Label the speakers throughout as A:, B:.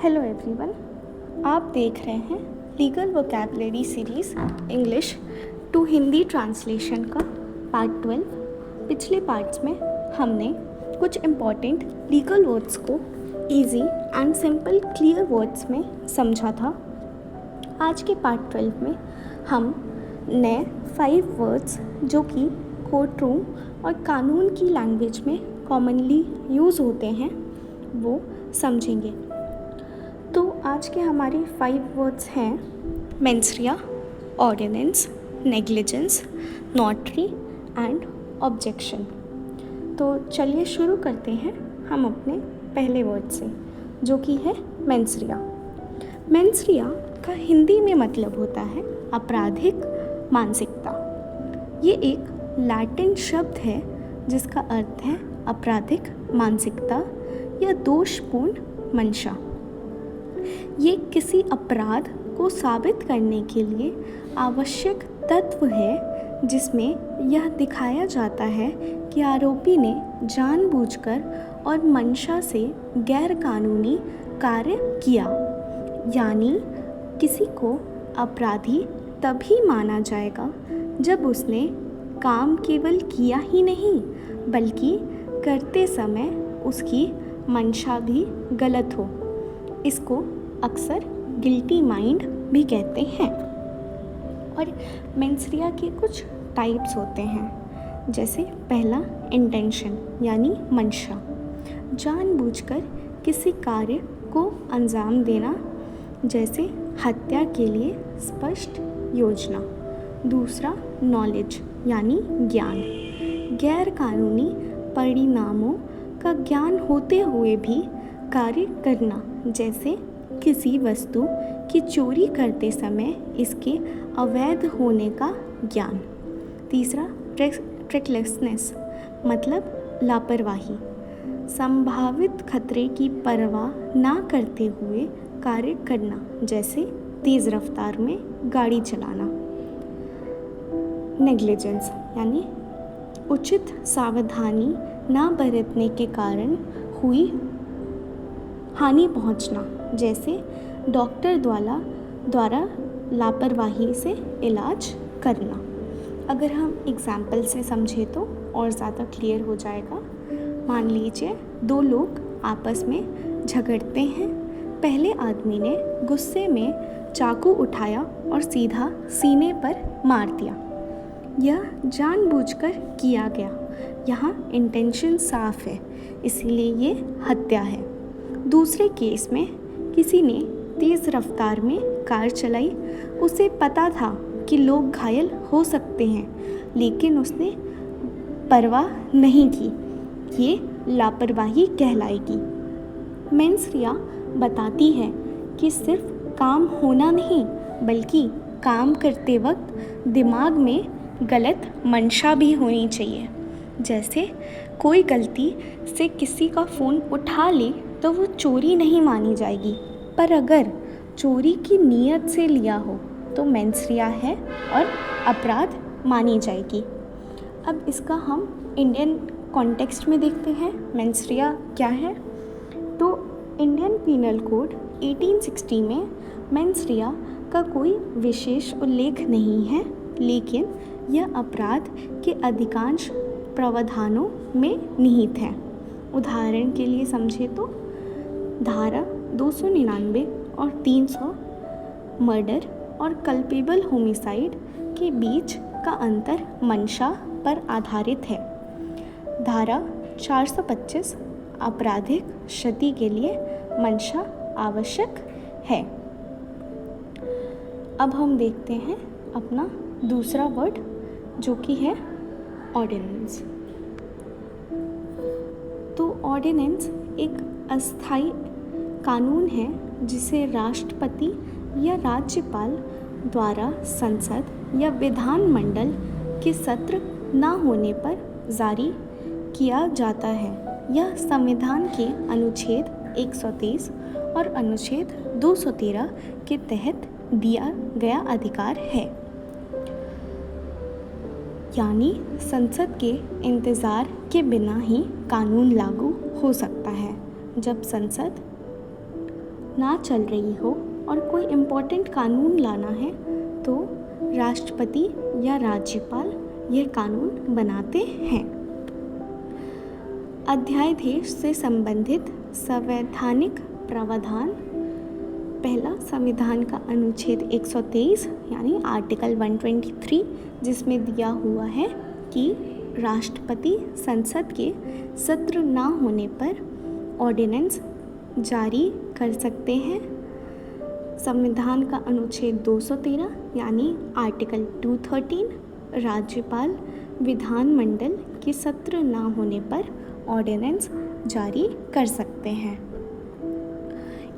A: Hello everyone, आप देख रहे हैं legal vocabulary series English to Hindi translation का पार्ट 12। पिछले पार्ट्स में हमने कुछ इम्पॉर्टेंट लीगल वर्ड्स को easy and simple clear words में समझा था। आज के पार्ट 12 में हम नए 5 वर्ड्स जो कि कोर्ट रूम और कानून की लैंग्वेज में कॉमनली यूज़ होते हैं वो समझेंगे। तो आज के हमारे 5 वर्ड्स हैं mens rea, ordinance, negligence, notary and objection. तो चलिए शुरू करते हैं हम अपने पहले वर्ड से, जो कि है मेंसरिया। मेंसरिया का हिंदी में मतलब होता है आपराधिक मानसिकता। ये एक लैटिन शब्द है जिसका अर्थ है आपराधिक मानसिकता या दोषपूर्ण मंशा। ये किसी अपराध को साबित करने के लिए आवश्यक तत्व है जिसमें यह दिखाया जाता है कि आरोपी ने जानबूझकर और मंशा से गैरकानूनी कार्य किया। यानी किसी को अपराधी तभी माना जाएगा जब उसने काम केवल किया ही नहीं बल्कि करते समय उसकी मंशा भी गलत हो। इसको अक्सर गिल्टी माइंड भी कहते हैं। और मेंसरिया के कुछ टाइप्स होते हैं, जैसे पहला इंटेंशन यानी मंशा, जानबूझकर किसी कार्य को अंजाम देना, जैसे हत्या के लिए स्पष्ट योजना। दूसरा नॉलेज यानी ज्ञान, गैर कानूनी परिणामों का ज्ञान होते हुए भी कार्य करना, जैसे किसी वस्तु की चोरी करते समय इसके अवैध होने का ज्ञान। तीसरा ट्रेकलेसनेस मतलब लापरवाही, संभावित खतरे की परवाह ना करते हुए कार्य करना, जैसे तेज़ रफ्तार में गाड़ी चलाना। नेग्लिजेंस यानी उचित सावधानी ना बरतने के कारण हुई हानि पहुंचना, जैसे डॉक्टर द्वारा लापरवाही से इलाज करना। अगर हम एग्जाम्पल से समझें तो और ज़्यादा क्लियर हो जाएगा। मान लीजिए 2 लोग आपस में झगड़ते हैं। पहले आदमी ने गुस्से में चाकू उठाया और सीधा सीने पर मार दिया। यह जानबूझकर किया गया। यहाँ इंटेंशन साफ है, इसीलिए ये हत्या है। दूसरे केस में किसी ने तेज़ रफ्तार में कार चलाई। उसे पता था कि लोग घायल हो सकते हैं, लेकिन उसने परवाह नहीं की। ये लापरवाही कहलाएगी। मेंसरिया बताती है कि सिर्फ काम होना नहीं बल्कि काम करते वक्त दिमाग में गलत मंशा भी होनी चाहिए। जैसे कोई गलती से किसी का फ़ोन उठा ले तो वो चोरी नहीं मानी जाएगी, पर अगर चोरी की नीयत से लिया हो तो मेंसरिया है और अपराध मानी जाएगी। अब इसका हम इंडियन कॉन्टेक्स्ट में देखते हैं मेंसरिया क्या है। तो इंडियन पीनल कोड 1860 में मेंसरिया का कोई विशेष उल्लेख नहीं है, लेकिन यह अपराध के अधिकांश प्रावधानों में निहित है। उदाहरण के लिए समझे तो धारा 299 और 300 मर्डर और कल्पेबल होमिसाइड के बीच का अंतर मंशा पर आधारित है। धारा 425 आपराधिक क्षति के लिए मंशा आवश्यक है। अब हम देखते हैं अपना दूसरा वर्ड, जो कि है ऑर्डिनेंस। तो ऑर्डिनेंस एक अस्थायी कानून है जिसे राष्ट्रपति या राज्यपाल द्वारा संसद या विधानमंडल के सत्र न होने पर जारी किया जाता है। यह संविधान के अनुच्छेद 123 और अनुच्छेद 213 के तहत दिया गया अधिकार है। यानी संसद के इंतज़ार के बिना ही कानून लागू हो सकता है। जब संसद ना चल रही हो और कोई इम्पोर्टेंट कानून लाना है तो राष्ट्रपति या राज्यपाल यह कानून बनाते हैं। अध्यादेश से संबंधित संवैधानिक प्रावधान, पहला संविधान का अनुच्छेद 123 यानी आर्टिकल 123, जिसमें दिया हुआ है कि राष्ट्रपति संसद के सत्र ना होने पर ऑर्डिनेंस जारी कर सकते हैं। संविधान का अनुच्छेद 213 यानी आर्टिकल 213, राज्यपाल विधानमंडल के सत्र ना होने पर ऑर्डिनेंस जारी कर सकते हैं।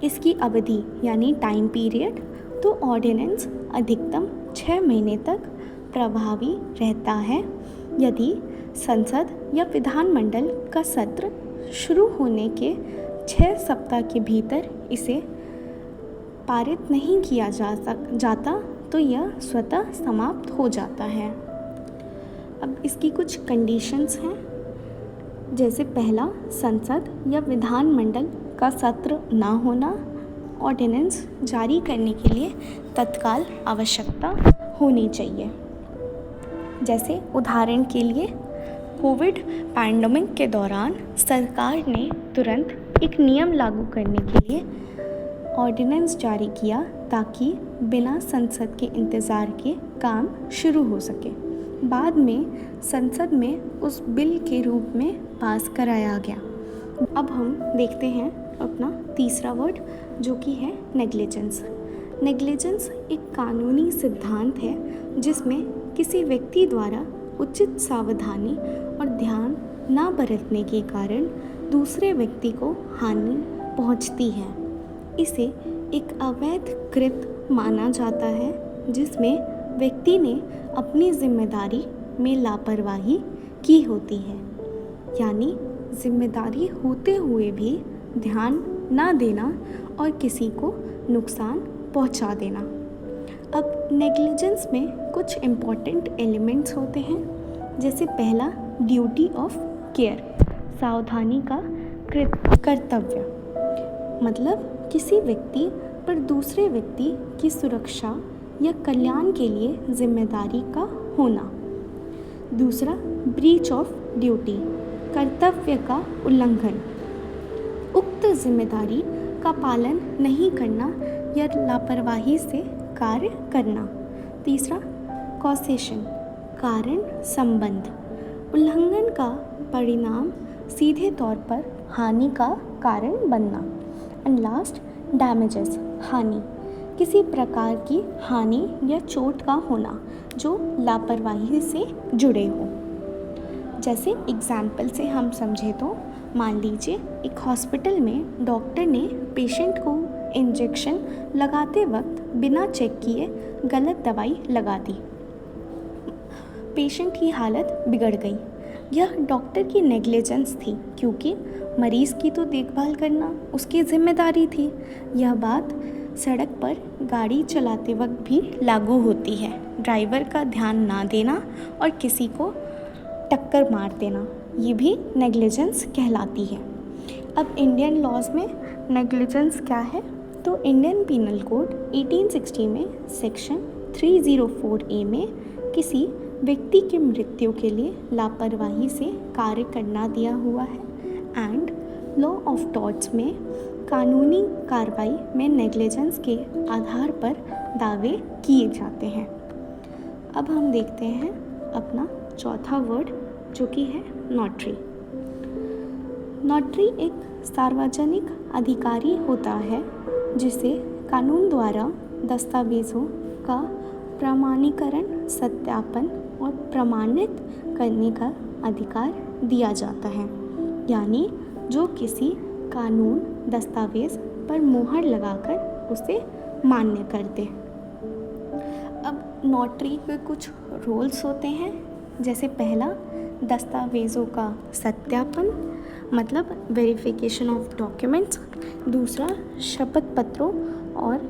A: इसकी अवधि यानी टाइम पीरियड, तो ऑर्डिनेंस अधिकतम 6 महीने तक प्रभावी रहता है। यदि संसद या विधानमंडल का सत्र शुरू होने के 6 सप्ताह के भीतर इसे पारित नहीं किया जाता तो यह स्वतः समाप्त हो जाता है। अब इसकी कुछ कंडीशंस हैं, जैसे पहला, संसद या विधानमंडल का सत्र ना होना, ऑर्डिनेंस जारी करने के लिए तत्काल आवश्यकता होनी चाहिए। जैसे उदाहरण के लिए कोविड पैंडेमिक के दौरान सरकार ने तुरंत एक नियम लागू करने के लिए ऑर्डिनेंस जारी किया ताकि बिना संसद के इंतज़ार के काम शुरू हो सके। बाद में संसद में उस बिल के रूप में पास कराया गया। अब हम देखते हैं अपना तीसरा वर्ड, जो कि है नेग्लिजेंस। नेग्लिजेंस एक कानूनी सिद्धांत है जिसमें किसी व्यक्ति द्वारा उचित सावधानी और ध्यान न बरतने के कारण दूसरे व्यक्ति को हानि पहुंचती है। इसे एक अवैध कृत्य माना जाता है जिसमें व्यक्ति ने अपनी जिम्मेदारी में लापरवाही की होती है, यानी जिम्मेदारी होते हुए भी ध्यान ना देना और किसी को नुकसान पहुंचा देना। अब नेग्लिजेंस में कुछ इम्पॉर्टेंट एलिमेंट्स होते हैं, जैसे पहला, ड्यूटी ऑफ केयर, सावधानी का कर्तव्य, मतलब किसी व्यक्ति पर दूसरे व्यक्ति की सुरक्षा या कल्याण के लिए जिम्मेदारी का होना। दूसरा, ब्रीच ऑफ ड्यूटी, कर्तव्य का उल्लंघन, उक्त जिम्मेदारी का पालन नहीं करना या लापरवाही से कार्य करना। तीसरा, कॉसेशन, कारण संबंध, उल्लंघन का परिणाम सीधे तौर पर हानि का कारण बनना। एंड लास्ट, डैमेजेस, हानि, किसी प्रकार की हानि या चोट का होना जो लापरवाही से जुड़े हो। जैसे एग्जाम्पल से हम समझे तो मान लीजिए एक हॉस्पिटल में डॉक्टर ने पेशेंट को इंजेक्शन लगाते वक्त बिना चेक किए गलत दवाई लगा दी, पेशेंट की हालत बिगड़ गई। यह डॉक्टर की नेग्लिजेंस थी क्योंकि मरीज़ की तो देखभाल करना उसकी जिम्मेदारी थी। यह बात सड़क पर गाड़ी चलाते वक्त भी लागू होती है। ड्राइवर का ध्यान ना देना और किसी को टक्कर मार देना, ये भी नेग्लिजेंस कहलाती है। अब इंडियन लॉज में नेग्लिजेंस क्या है, तो इंडियन पीनल कोड 1860 में सेक्शन 304A में किसी व्यक्ति की मृत्यु के लिए लापरवाही से कार्य करना दिया हुआ है। एंड लॉ ऑफ टॉर्ट्स में कानूनी कार्रवाई में नेग्लिजेंस के आधार पर दावे किए जाते हैं। अब हम देखते हैं अपना चौथा वर्ड, जो कि है नोटरी। नोटरी एक सार्वजनिक अधिकारी होता है जिसे कानून द्वारा दस्तावेज़ों का प्रमाणीकरण, सत्यापन और प्रमाणित करने का अधिकार दिया जाता है, यानी जो किसी कानून दस्तावेज़ पर मोहर लगाकर उसे मान्य कर दे। अब नोटरी के कुछ रोल्स होते हैं, जैसे पहला, दस्तावेज़ों का सत्यापन, मतलब वेरिफिकेशन ऑफ डॉक्यूमेंट्स। दूसरा, शपथ पत्रों और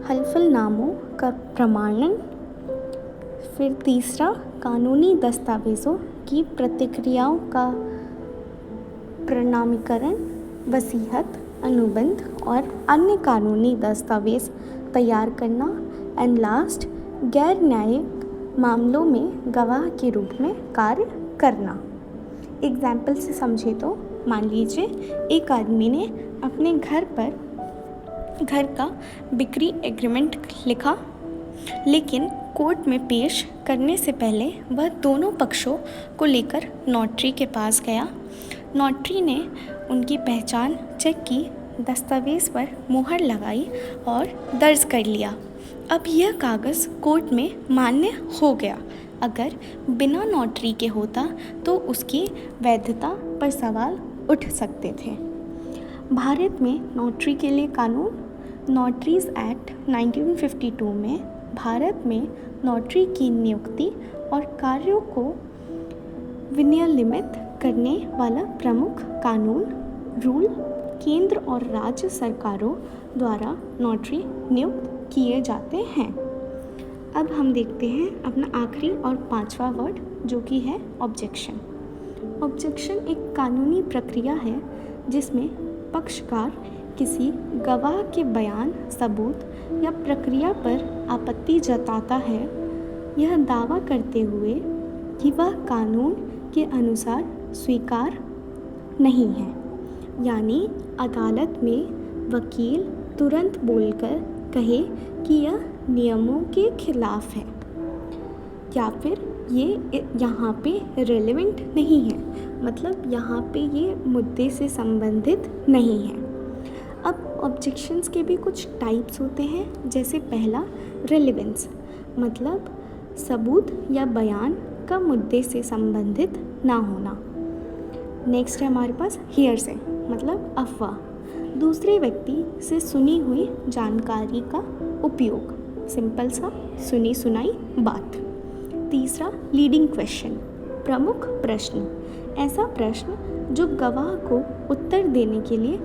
A: हलफनामों का प्रमाणन। फिर तीसरा, कानूनी दस्तावेज़ों की प्रतिक्रियाओं का प्रमाणीकरण, वसीयत अनुबंध और अन्य कानूनी दस्तावेज तैयार करना। एंड लास्ट, गैर न्यायिक मामलों में गवाह के रूप में कार्य करना। एग्जाम्पल से समझे तो मान लीजिए एक आदमी ने अपने घर का बिक्री एग्रीमेंट लिखा, लेकिन कोर्ट में पेश करने से पहले वह दोनों पक्षों को लेकर नोटरी के पास गया। नोटरी ने उनकी पहचान चेक की, दस्तावेज़ पर मुहर लगाई और दर्ज कर लिया। अब यह कागज़ कोर्ट में मान्य हो गया। अगर बिना नोटरी के होता तो उसकी वैधता पर सवाल उठ सकते थे। भारत में नोटरी के लिए कानून। नोटरीज़ एक्ट 1952 में भारत में नोटरी की नियुक्ति और कार्यों को विनियमित करने वाला प्रमुख कानून रूल केंद्र और राज्य सरकारों द्वारा नोटरी नियुक्त किए जाते हैं। अब हम देखते हैं अपना आखिरी और पांचवा वर्ड, जो कि है ऑब्जेक्शन। ऑब्जेक्शन एक कानूनी प्रक्रिया है जिसमें पक्षकार किसी गवाह के बयान, सबूत या प्रक्रिया पर आपत्ति जताता है, यह दावा करते हुए कि वह कानून के अनुसार स्वीकार नहीं है। यानी अदालत में वकील तुरंत बोलकर कहे कि यह नियमों के खिलाफ है या फिर ये यहाँ पे रेलेवेंट नहीं है, मतलब यहाँ पे ये मुद्दे से संबंधित नहीं है। अब ऑब्जेक्शंस के भी कुछ टाइप्स होते हैं, जैसे पहला रेलेवेंस, मतलब सबूत या बयान का मुद्दे से संबंधित ना होना। नेक्स्ट है हमारे पास हियरसे, मतलब अफवाह, दूसरे व्यक्ति से सुनी हुई जानकारी का उपयोग, सिंपल सा सुनी सुनाई बात। तीसरा लीडिंग क्वेश्चन, प्रमुख प्रश्न, ऐसा प्रश्न जो गवाह को उत्तर देने के लिए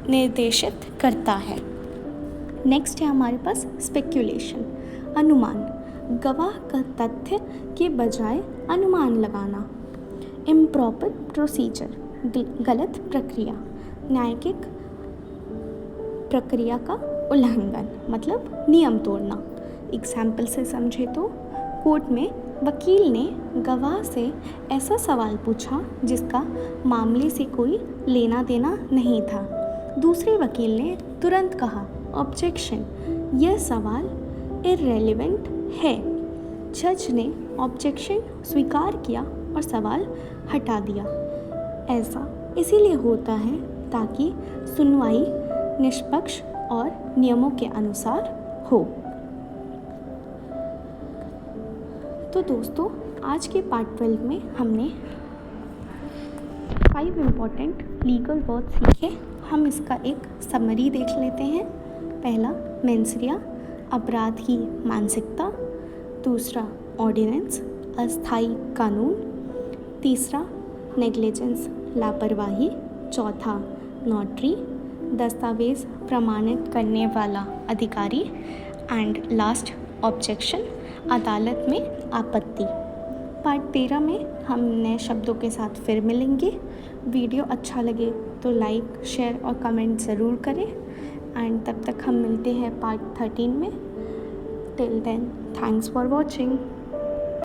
A: निर्देशित करता है। नेक्स्ट है हमारे पास स्पेक्यूलेशन, अनुमान, गवाह का तथ्य के बजाय अनुमान लगाना। इम्प्रॉपर प्रोसीजर, गलत प्रक्रिया, न्यायिक प्रक्रिया का उल्लंघन, मतलब नियम तोड़ना। एग्जाम्पल से समझे तो कोर्ट में वकील ने गवाह से ऐसा सवाल पूछा जिसका मामले से कोई लेना देना नहीं था। दूसरे वकील ने तुरंत कहा ऑब्जेक्शन, यह सवाल इररेलेवेंट है। जज ने ऑब्जेक्शन स्वीकार किया और सवाल हटा दिया। ऐसा इसीलिए होता है ताकि सुनवाई निष्पक्ष और नियमों के अनुसार हो। तो दोस्तों, आज के पार्ट 12 में हमने 5 इम्पॉर्टेंट लीगल वर्ड सीखे। हम इसका एक समरी देख लेते हैं। पहला मेंसरिया, अपराध की मानसिकता। दूसरा ऑर्डिनेंस, अस्थायी कानून। तीसरा नेग्लिजेंस, लापरवाही। चौथा नोटरी, दस्तावेज प्रमाणित करने वाला अधिकारी। एंड लास्ट ऑब्जेक्शन, अदालत में आपत्ति। पार्ट 13 में हम नए शब्दों के साथ फिर मिलेंगे। वीडियो अच्छा लगे तो लाइक, शेयर और कमेंट ज़रूर करें। एंड तब तक हम मिलते हैं पार्ट 13 में। Till then, thanks for watching.